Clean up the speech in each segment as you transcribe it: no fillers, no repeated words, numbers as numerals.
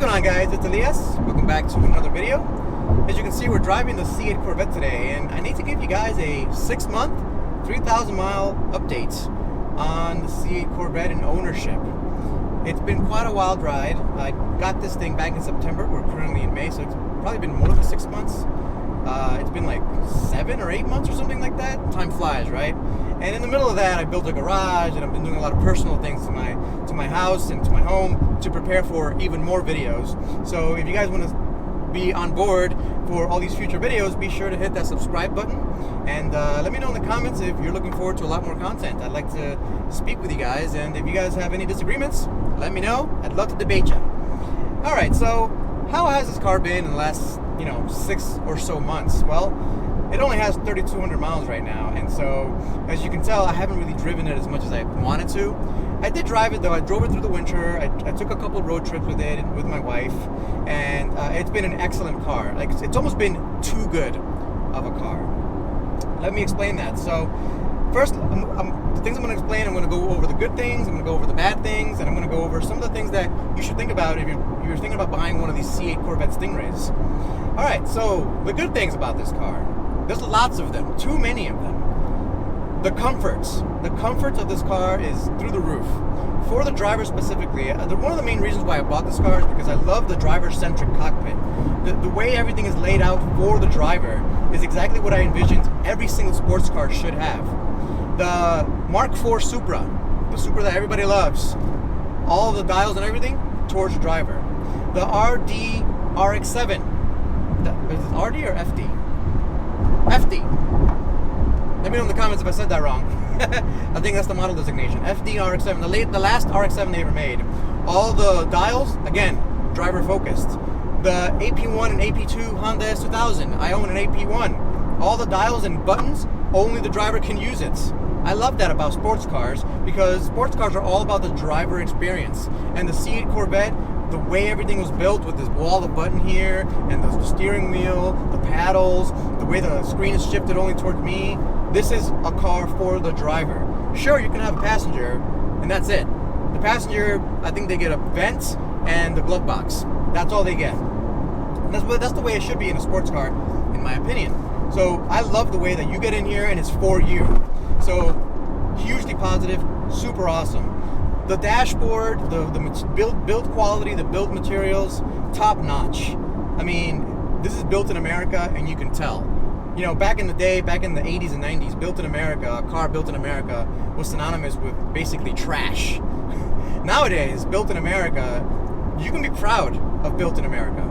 going on, guys? It's Elias. Welcome back to another video. As you can see, we're driving the C8 Corvette today, and I need to give you guys a 6-month, 3,000 mile update on the C8 Corvette and ownership. It's been quite a wild ride. I got this thing back in September. We're currently in May, so it's probably been more than 6 months. It's been like 7 or 8 months or something like that. Time flies, right? And in the middle of that, I built a garage, and I've been doing a lot of personal things to my house and to my home to prepare for even more videos. So if you guys want to be on board for all these future videos, be sure to hit that subscribe button, and let me know in the comments if you're looking forward to a lot more content. I'd like to speak with you guys, and if you guys have any disagreements, let me know. I'd love to debate you. All right, so how has this car been in the last 6 or so months? Well, it only has 3,200 miles right now, and so as you can tell, I haven't really driven it as much as I wanted to. I did drive it though. I drove it through the winter. I took a couple road trips with it with my wife, and it's been an excellent car. Like, it's almost been too good of a car. Let me explain that. So first, the things I'm going to explain, I'm going to go over the good things, I'm going to go over the bad things, and I'm going to go over some of the things that you should think about if you're thinking about buying one of these C8 Corvette Stingrays. All right, so the good things about this car. There's lots of them, too many of them. The comforts of this car is through the roof. For the driver specifically, one of the main reasons why I bought this car is because I love the driver-centric cockpit. The way everything is laid out for the driver is exactly what I envisioned every single sports car should have. The Mark IV Supra, the Supra that everybody loves, all of the dials and everything towards the driver. The RD RX-7, is it RD or FD? FD. Let me know in the comments if I said that wrong. I think that's the model designation. FD RX-7, the last RX-7 they ever made. All the dials, again, driver focused. The AP1 and AP2 Honda S2000, I own an AP1. All the dials and buttons, only the driver can use it. I love that about sports cars, because sports cars are all about the driver experience. And the C8 Corvette, the way everything was built with this wall of button here, and the steering wheel, the paddles, the way the screen is shifted only towards me, this is a car for the driver. Sure, you can have a passenger, and that's it. The passenger, I think they get a vent and the glove box. That's all they get. And that's the way it should be in a sports car, in my opinion. So I love the way that you get in here and it's for you. So hugely positive, super awesome. The dashboard, the build quality, the build materials, top notch. I mean, this is built in America, and you can tell. Back in the day, back in the 80s and 90s, built in America, a car built in America was synonymous with basically trash. Nowadays, built in America, you can be proud of built in America.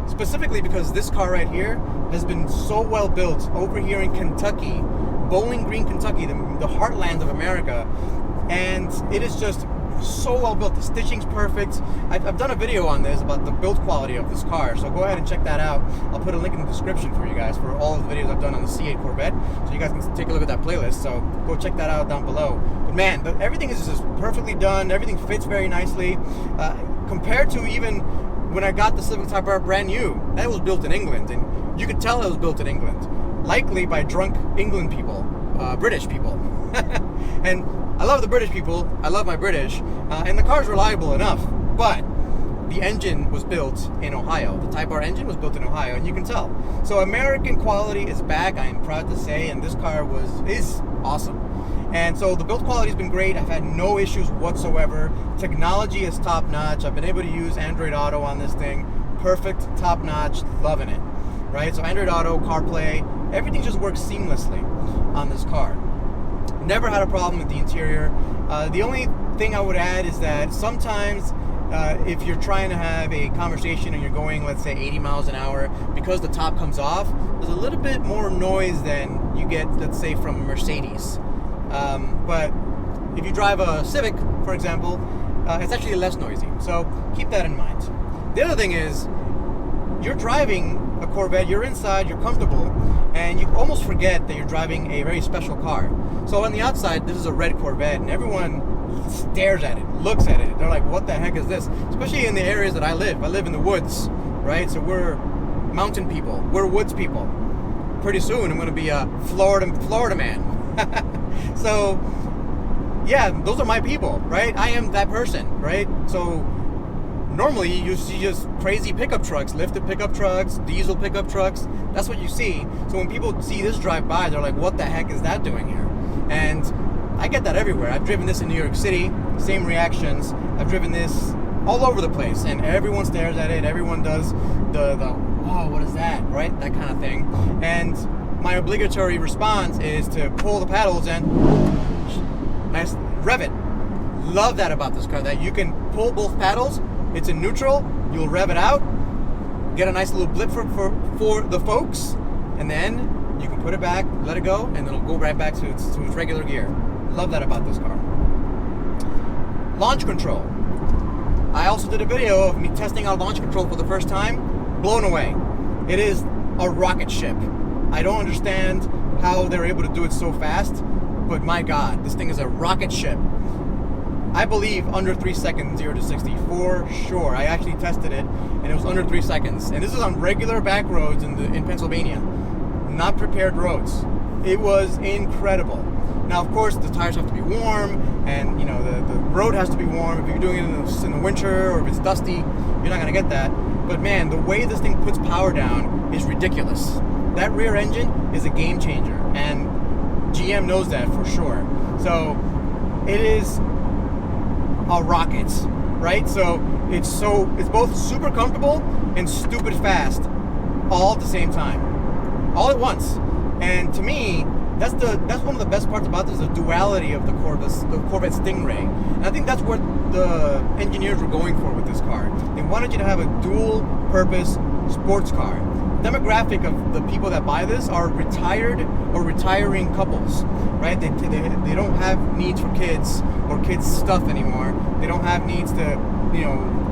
Specifically because this car right here has been so well built over here in Kentucky, Bowling Green, Kentucky, the heartland of America, and it is just so well built. The stitching's perfect. I've done a video on this about the build quality of this car, so go ahead and check that out. I'll put a link in the description for you guys for all of the videos I've done on the C8 Corvette, so you guys can take a look at that playlist. So go check that out down below. But man, everything is just perfectly done. Everything fits very nicely. Compared to even when I got the Civic Type R brand new, that was built in England, and you could tell it was built in England, likely by drunk England people, British people. And I love the British people, I love my British, and the car's reliable enough, but the engine was built in Ohio. The Type R engine was built in Ohio, and you can tell. So American quality is back, I am proud to say, and this car is awesome. And so the build quality has been great. I've had no issues whatsoever. Technology is top notch. I've been able to use Android Auto on this thing. Perfect, top notch, loving it. Right? So Android Auto, CarPlay, everything just works seamlessly on this car. Never had a problem with the interior. The only thing I would add is that sometimes if you're trying to have a conversation and you're going, let's say, 80 miles an hour, because the top comes off, there's a little bit more noise than you get, let's say, from a Mercedes. But if you drive a Civic, for example, it's actually less noisy. So keep that in mind. The other thing is, you're driving a Corvette, you're inside, you're comfortable, and you almost forget that you're driving a very special car. So on the outside, this is a red Corvette, and everyone stares at it, looks at it. They're like, what the heck is this? Especially in the areas that I live. I live in the woods, right? So we're mountain people. We're woods people. Pretty soon, I'm going to be a Florida man. So, yeah, those are my people, right? I am that person, right? So normally you see just crazy pickup trucks, lifted pickup trucks, diesel pickup trucks. That's what you see. So when people see this drive by, they're like, what the heck is that doing here? And I get that everywhere. I've driven this in New York City, same reactions. I've driven this all over the place, and everyone stares at it. Everyone does the oh, what is that, right? That kind of thing. And my obligatory response is to pull the paddles and nice rev it. Love that about this car, that you can pull both paddles. It's in neutral. You'll rev it out, get a nice little blip for the folks, and then you can put it back, let it go, and it'll go right back to its regular gear. Love that about this car. Launch control. I also did a video of me testing out launch control for the first time. Blown away. It is a rocket ship. I don't understand how they're able to do it so fast, but my God, this thing is a rocket ship. I believe under 3 seconds, 0 to 60, for sure. I actually tested it, and it was under 3 seconds. And this is on regular back roads in Pennsylvania, not prepared roads. It was incredible. Now, of course, the tires have to be warm, and you know the road has to be warm. If you're doing it in the winter or if it's dusty, you're not gonna get that. But man, the way this thing puts power down is ridiculous. That rear engine is a game changer, and GM knows that for sure. So it is a rocket, right? So it's both super comfortable and stupid fast, all at the same time, all at once. And to me, that's one of the best parts about this, the duality of the Corvette Stingray. And I think that's what the engineers were going for with this car. They wanted you to have a dual-purpose sports car. Demographic of the people that buy this are retired or retiring couples, right? They don't have needs for kids or kids stuff anymore. They don't have needs to,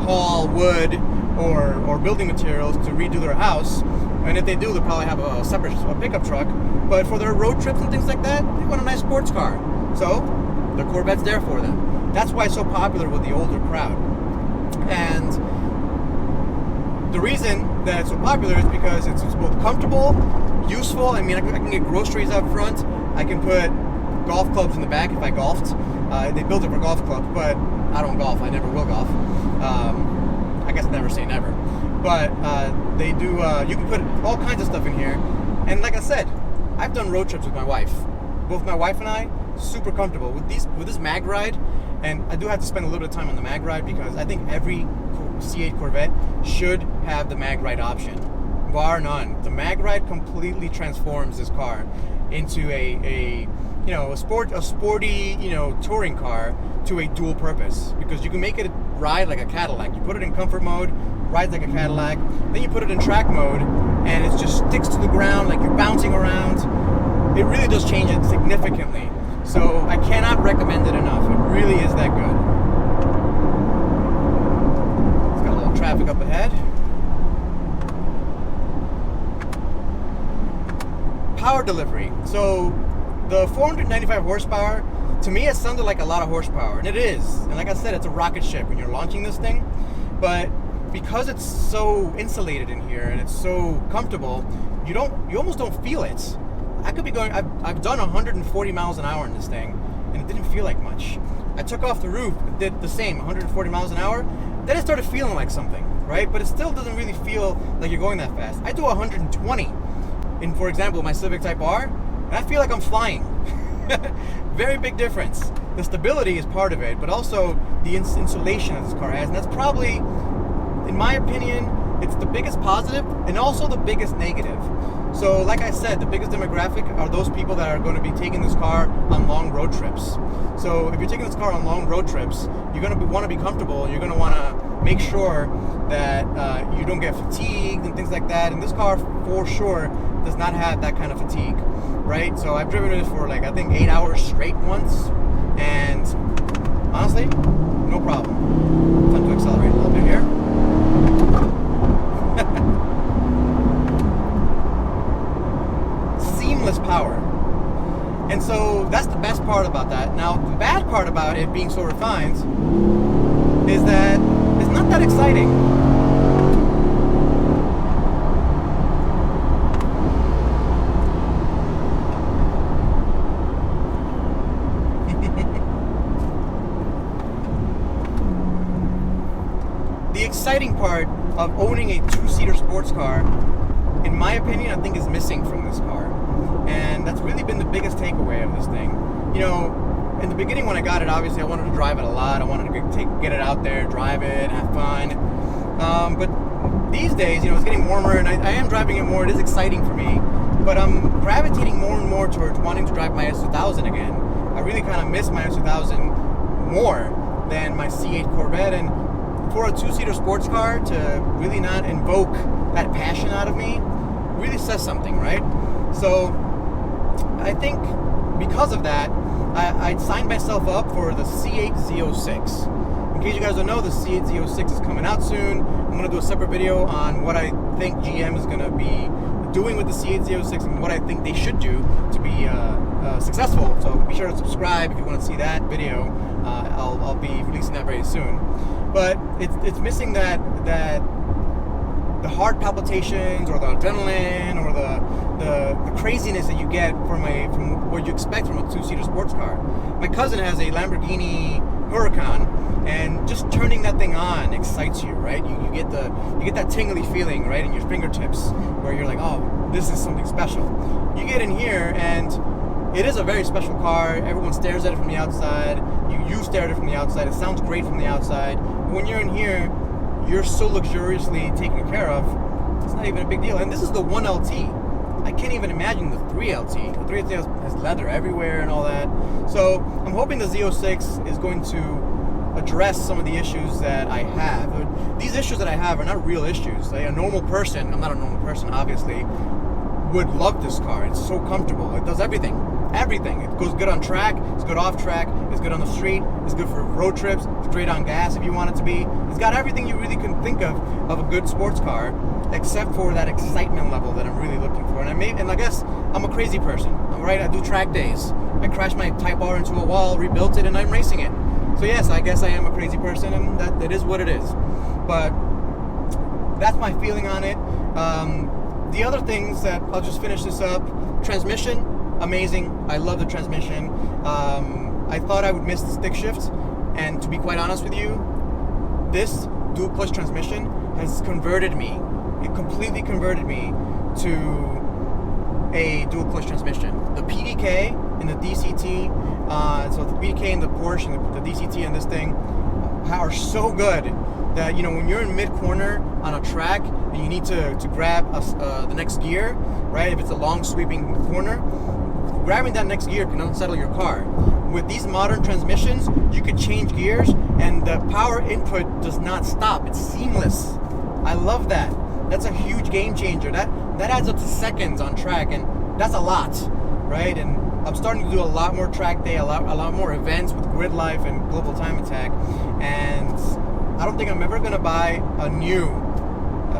haul wood or building materials to redo their house. And if they do, they'll probably have a separate pickup truck. But for their road trips and things like that, they want a nice sports car. So the Corvette's there for them. That's why it's so popular with the older crowd. And the reason that it's so popular is because it's both comfortable, useful. I mean, I can get groceries up front. I can put golf clubs in the back if I golfed. They built it for golf clubs, but I don't golf. I never will golf. I guess never say never. But they do. You can put all kinds of stuff in here. And like I said, I've done road trips with my wife. Both my wife and I, super comfortable with this mag ride. And I do have to spend a little bit of time on the mag ride because I think every C8 Corvette should have the mag ride option, bar none. The mag ride completely transforms this car into a sporty touring car to a dual purpose, because you can make it ride like a Cadillac. You put it in comfort mode, rides like a Cadillac. Then you put it in track mode, and it just sticks to the ground like you're bouncing around. It really does change it significantly. So I cannot recommend it enough. It really is that good. It's got a little traffic up ahead. Power delivery. So the 495 horsepower, to me it sounded like a lot of horsepower, and it is. And like I said, it's a rocket ship when you're launching this thing. But because it's so insulated in here and it's so comfortable, you almost don't feel it. I could be going, I've done 140 miles an hour in this thing, and it didn't feel like much. I took off the roof, it did the same, 140 miles an hour. Then it started feeling like something, right? But it still doesn't really feel like you're going that fast. I do 120 in, for example, my Civic Type R, and I feel like I'm flying. Very big difference. The stability is part of it, but also the insulation that this car has, and that's probably, in my opinion, it's the biggest positive and also the biggest negative. So like I said, the biggest demographic are those people that are going to be taking this car on long road trips. So if you're taking this car on long road trips, you're going to want to be comfortable. You're going to want to make sure that you don't get fatigued and things like that. And this car, for sure, does not have that kind of fatigue, right? So I've driven it for I think 8 hours straight once. And honestly, no problem. Time to accelerate a little bit here. Seamless power. And so that's the best part about that. Now, the bad part about it being so refined is that it's not that exciting. The exciting part of owning a two-seater sports car, in my opinion, I think is missing from this car. And that's really been the biggest takeaway of this thing. You know, in the beginning when I got it, obviously I wanted to drive it a lot. I wanted to get it out there, drive it, have fun. But these days, you know, it's getting warmer and I am driving it more. It is exciting for me. But I'm gravitating more and more towards wanting to drive my S2000 again. I really kind of miss my S2000 more than my C8 Corvette. And for a two-seater sports car to really not invoke that passion out of me really says something, right? So I think because of that, I signed myself up for the C8 Z06. In case you guys don't know, the C8 Z06 is coming out soon. I'm going to do a separate video on what I think GM is going to be doing with the C8 Z06 and what I think they should do to be successful. So be sure to subscribe if you want to see that video. I'll be releasing that very soon. But it's missing that the heart palpitations or the adrenaline or the craziness that you get from what you expect from a two-seater sports car. My cousin has a Lamborghini Huracan, and just turning that thing on excites you, right? You get that tingly feeling right in your fingertips where you're like, oh, this is something special. You get in here and it is a very special car. Everyone stares at it from the outside. You stare at it from the outside. It sounds great from the outside. But when you're in here, you're so luxuriously taken care of, it's not even a big deal. And this is the 1LT. I can't even imagine the 3LT. The 3LT has leather everywhere and all that. So I'm hoping the Z06 is going to address some of the issues that I have. These issues that I have are not real issues. Like a normal person, I'm not a normal person obviously, would love this car. It's so comfortable. It does everything. Everything. It goes good on track, it's good off track, it's good on the street, it's good for road trips, it's great on gas if you want it to be. It's got everything you really can think of a good sports car, except for that excitement level that I'm really looking for. And I guess I'm a crazy person, right? I do track days. I crashed my Type R into a wall, rebuilt it, and I'm racing it. So yes, I guess I am a crazy person, and that is what it is. But that's my feeling on it. The other things that, I'll just finish this up. Transmission, amazing. I love the transmission. I thought I would miss the stick shift, and to be quite honest with you, this dual clutch transmission has converted me. It completely converted me to a dual clutch transmission. The PDK and the DCT, so the PDK and the Porsche and the DCT and this thing are so good that, you know, when you're in mid-corner on a track and you need to grab the next gear, right? If it's a long sweeping corner, grabbing that next gear can unsettle your car. With these modern transmissions, you could change gears and the power input does not stop. It's seamless. I love that. That's a huge game changer. That adds up to seconds on track, and that's a lot, right? And I'm starting to do a lot more track day, a lot more events with Grid Life and Global Time Attack, and I don't think I'm ever gonna buy a new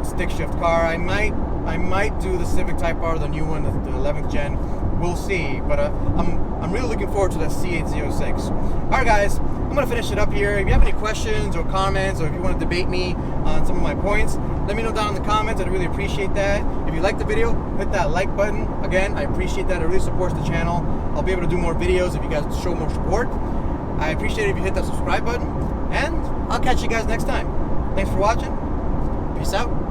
stick shift car. I might do the Civic Type R, the new one, the 11th gen. We'll see, but I'm really looking forward to that C8 Z06. All right, guys, I'm gonna finish it up here. If you have any questions or comments, or if you want to debate me on some of my points, let me know down in the comments. I'd really appreciate that. If you like the video, hit that like button. Again, I appreciate that. It really supports the channel. I'll be able to do more videos if you guys show more support. I appreciate it if you hit that subscribe button, and I'll catch you guys next time. Thanks for watching. Peace out.